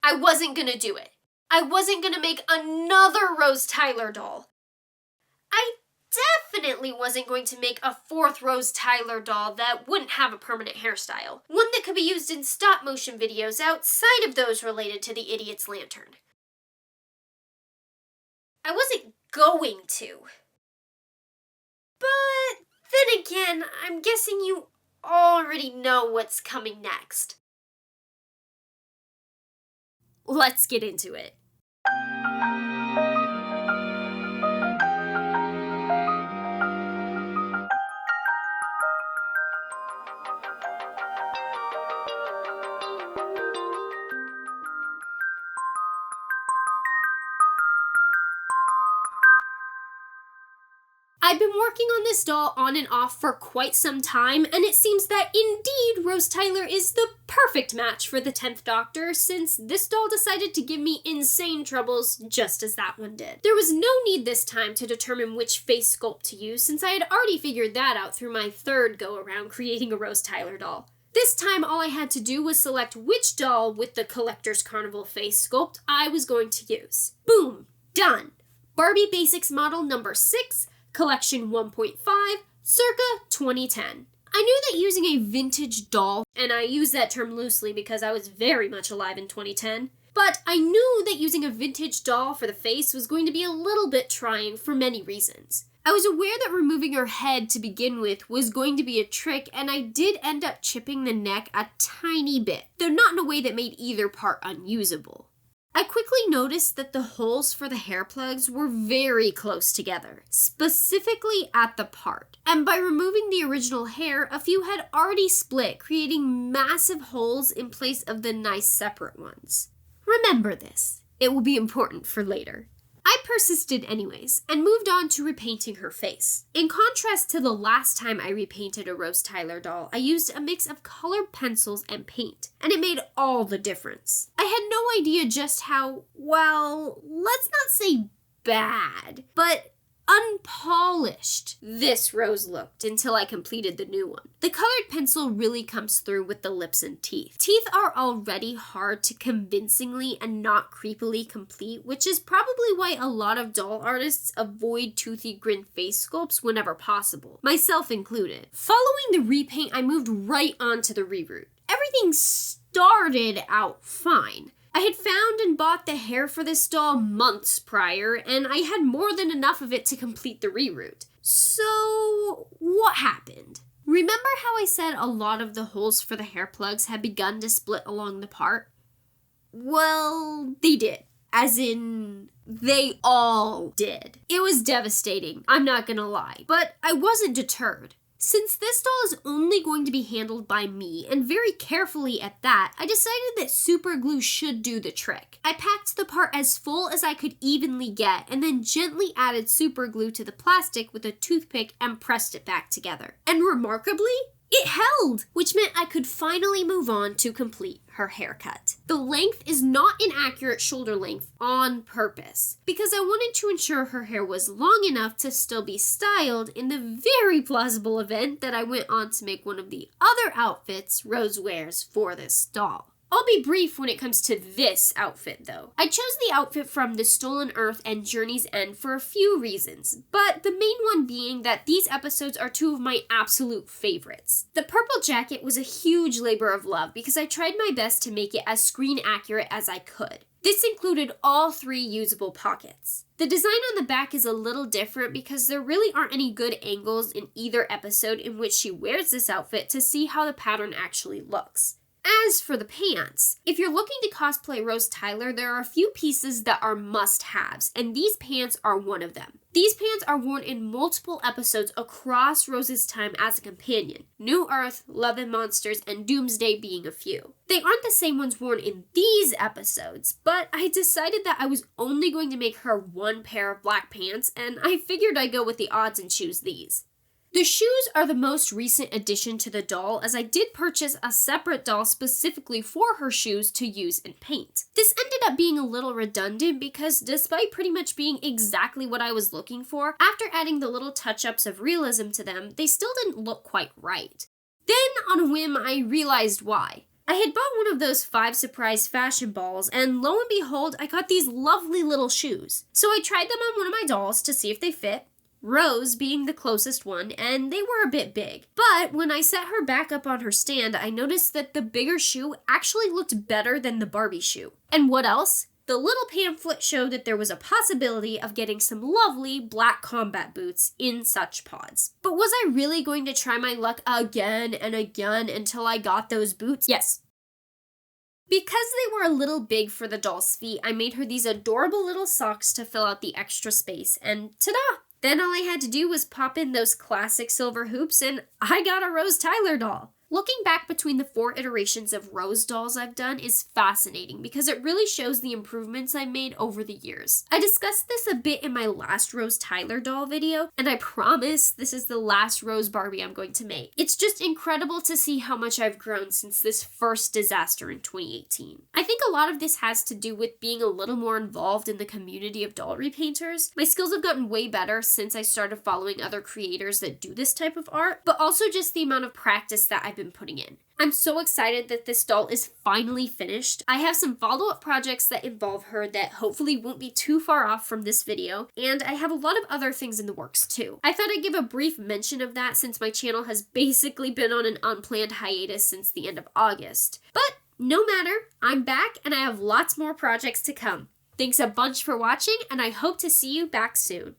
I wasn't gonna do it. I wasn't gonna make another Rose Tyler doll. I definitely wasn't going to make a fourth Rose Tyler doll that wouldn't have a permanent hairstyle. One that could be used in stop motion videos outside of those related to the Idiot's Lantern. I wasn't going to. But then again, I'm guessing you already know what's coming next. Let's get into it. I've been working on this doll on and off for quite some time, and it seems that indeed Rose Tyler is the perfect match for the 10th Doctor, since this doll decided to give me insane troubles just as that one did. There was no need this time to determine which face sculpt to use, since I had already figured that out through my third go-around creating a Rose Tyler doll. This time all I had to do was select which doll with the Collector's Carnival face sculpt I was going to use. Boom! Done! Barbie Basics model number 6, Collection 1.5, circa 2010. I knew that using a vintage doll, and I use that term loosely because I was very much alive in 2010, but I knew that using a vintage doll for the face was going to be a little bit trying for many reasons. I was aware that removing her head to begin with was going to be a trick, and I did end up chipping the neck a tiny bit, though not in a way that made either part unusable. I quickly noticed that the holes for the hair plugs were very close together, specifically at the part. And by removing the original hair, a few had already split, creating massive holes in place of the nice separate ones. Remember this. It will be important for later. I persisted anyways, and moved on to repainting her face. In contrast to the last time I repainted a Rose Tyler doll, I used a mix of colored pencils and paint, and it made all the difference. I had no idea just how, well, let's not say bad, but unpolished this rose looked until I completed the new one. The colored pencil really comes through with the lips and teeth. Teeth are already hard to convincingly and not creepily complete, which is probably why a lot of doll artists avoid toothy grin face sculpts whenever possible, myself included. Following the repaint, I moved right on to the reroot. Everything started out fine. I had found and bought the hair for this doll months prior, and I had more than enough of it to complete the reroot. So, what happened? Remember how I said a lot of the holes for the hair plugs had begun to split along the part? Well, they did. As in, they all did. It was devastating, I'm not gonna lie, but I wasn't deterred. Since this doll is only going to be handled by me, and very carefully at that, I decided that super glue should do the trick. I packed the part as full as I could evenly get, and then gently added super glue to the plastic with a toothpick and pressed it back together. And remarkably, it held, which meant I could finally move on to complete her haircut. The length is not an accurate shoulder length on purpose, because I wanted to ensure her hair was long enough to still be styled in the very plausible event that I went on to make one of the other outfits Rose wears for this doll. I'll be brief when it comes to this outfit, though. I chose the outfit from The Stolen Earth and Journey's End for a few reasons, but the main one being that these episodes are two of my absolute favorites. The purple jacket was a huge labor of love because I tried my best to make it as screen accurate as I could. This included all 3 usable pockets. The design on the back is a little different because there really aren't any good angles in either episode in which she wears this outfit to see how the pattern actually looks. As for the pants, if you're looking to cosplay Rose Tyler, there are a few pieces that are must-haves, and these pants are one of them. These pants are worn in multiple episodes across Rose's time as a companion, New Earth, Love and Monsters, and Doomsday being a few. They aren't the same ones worn in these episodes, but I decided that I was only going to make her one pair of black pants, and I figured I'd go with the odds and choose these. The shoes are the most recent addition to the doll, as I did purchase a separate doll specifically for her shoes to use and paint. This ended up being a little redundant because despite pretty much being exactly what I was looking for, after adding the little touch-ups of realism to them, they still didn't look quite right. Then, on a whim, I realized why. I had bought one of those 5 surprise fashion balls, and lo and behold, I got these lovely little shoes. So I tried them on one of my dolls to see if they fit, Rose being the closest one, and they were a bit big. But when I set her back up on her stand, I noticed that the bigger shoe actually looked better than the Barbie shoe. And what else? The little pamphlet showed that there was a possibility of getting some lovely black combat boots in such pods. But was I really going to try my luck again and again until I got those boots? Yes. Because they were a little big for the doll's feet, I made her these adorable little socks to fill out the extra space, and ta-da! Then all I had to do was pop in those classic silver hoops, and I got a Rose Tyler doll. Looking back between the 4 iterations of Rose dolls I've done is fascinating because it really shows the improvements I've made over the years. I discussed this a bit in my last Rose Tyler doll video, and I promise this is the last Rose Barbie I'm going to make. It's just incredible to see how much I've grown since this first disaster in 2018. I think a lot of this has to do with being a little more involved in the community of doll repainters. My skills have gotten way better since I started following other creators that do this type of art, but also just the amount of practice that I've been putting in. I'm so excited that this doll is finally finished. I have some follow-up projects that involve her that hopefully won't be too far off from this video, and I have a lot of other things in the works too. I thought I'd give a brief mention of that since my channel has basically been on an unplanned hiatus since the end of August. But no matter, I'm back and I have lots more projects to come. Thanks a bunch for watching, and I hope to see you back soon.